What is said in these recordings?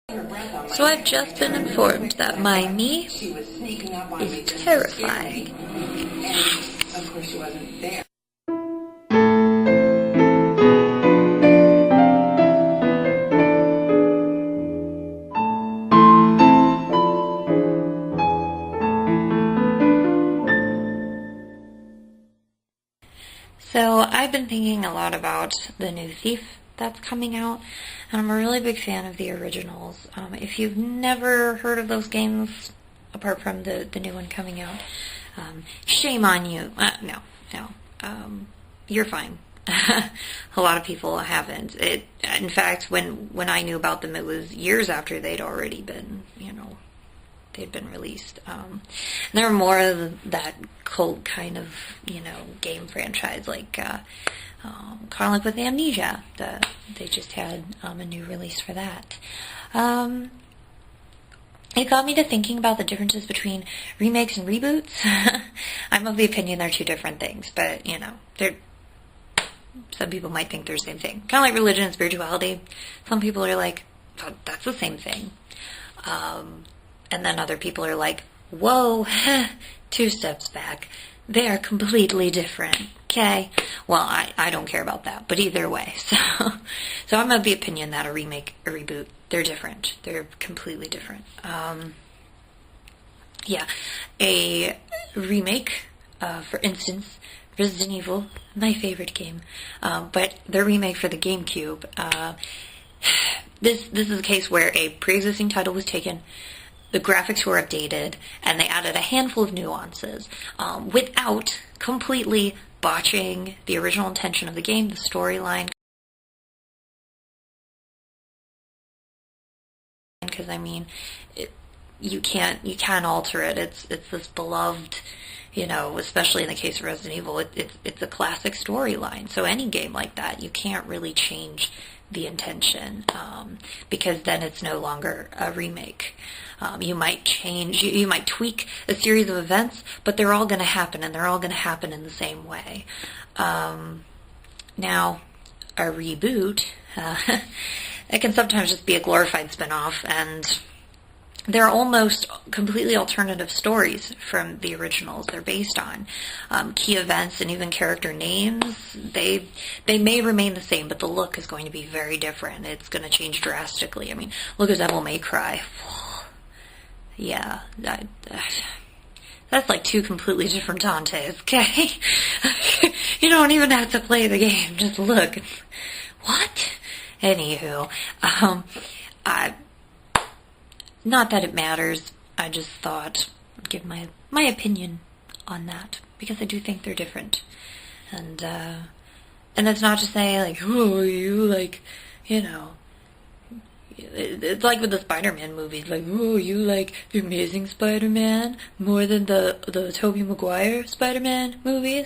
So I've just been informed that my me is terrifying. Of course she wasn't there. So I've been thinking a lot about the new Thief that's coming out, and I'm a really big fan of the originals. If you've never heard of those games, apart from the new one coming out, shame on you. No. You're fine. A lot of people haven't. In fact, when I knew about them, it was years after they'd already been, they'd been released. They're more of that cult kind of, game franchise, like kind of like with Amnesia. They just had a new release for that. It got me to thinking about the differences between remakes and reboots. I'm of the opinion they're two different things, but, some people might think they're the same thing. Kind of like religion and spirituality. Some people are like, oh, that's the same thing. And then other people are like, whoa, 2 steps back. They are completely different. Okay? Well, I don't care about that, but either way. So I'm of the opinion that a remake, a reboot, they're different. They're completely different. A remake, for instance, Resident Evil, my favorite game, but the remake for the GameCube, this is a case where a pre-existing title was taken, the graphics were updated, and they added a handful of nuances, without completely botching the original intention of the game, the storyline. Because you can't alter it. It's this beloved, especially in the case of Resident Evil, it's a classic storyline. So any game like that, you can't really change the intention, because then it's no longer a remake. You might change, you might tweak a series of events, but they're all going to happen, and they're all going to happen in the same way. Now, a reboot, it can sometimes just be a glorified spin-off, and they're almost completely alternative stories from the originals they're based on. Key events and even character names, they may remain the same, but the look is going to be very different. It's going to change drastically. Look at Devil May Cry. Yeah, that's like 2 completely different Dantes, okay? You don't even have to play the game, just look. What? Anywho, not that it matters, I just thought I'd give my opinion on that, because I do think they're different. And it's not to say, like, oh, you, it's like with the Spider-Man movies, like, oh, you like the Amazing Spider-Man more than the Tobey Maguire Spider-Man movies?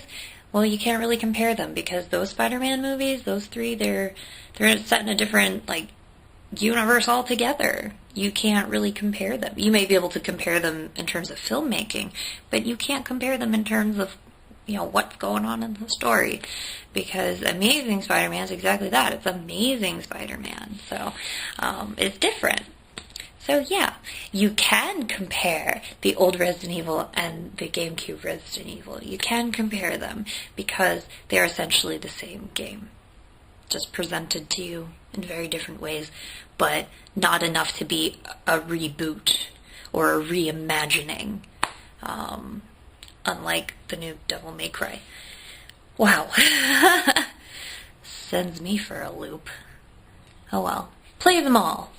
Well, you can't really compare them, because those Spider-Man movies, those 3, they're set in a different, universe altogether. You can't really compare them. You may be able to compare them in terms of filmmaking, but you can't compare them in terms of, what's going on in the story. Because Amazing Spider-Man is exactly that. It's Amazing Spider-Man. So, it's different. So yeah, you can compare the old Resident Evil and the GameCube Resident Evil. You can compare them because they are essentially the same game, just presented to you in very different ways, but not enough to be a reboot or a reimagining, unlike the new Devil May Cry. Wow. Sends me for a loop. Oh well. Play them all.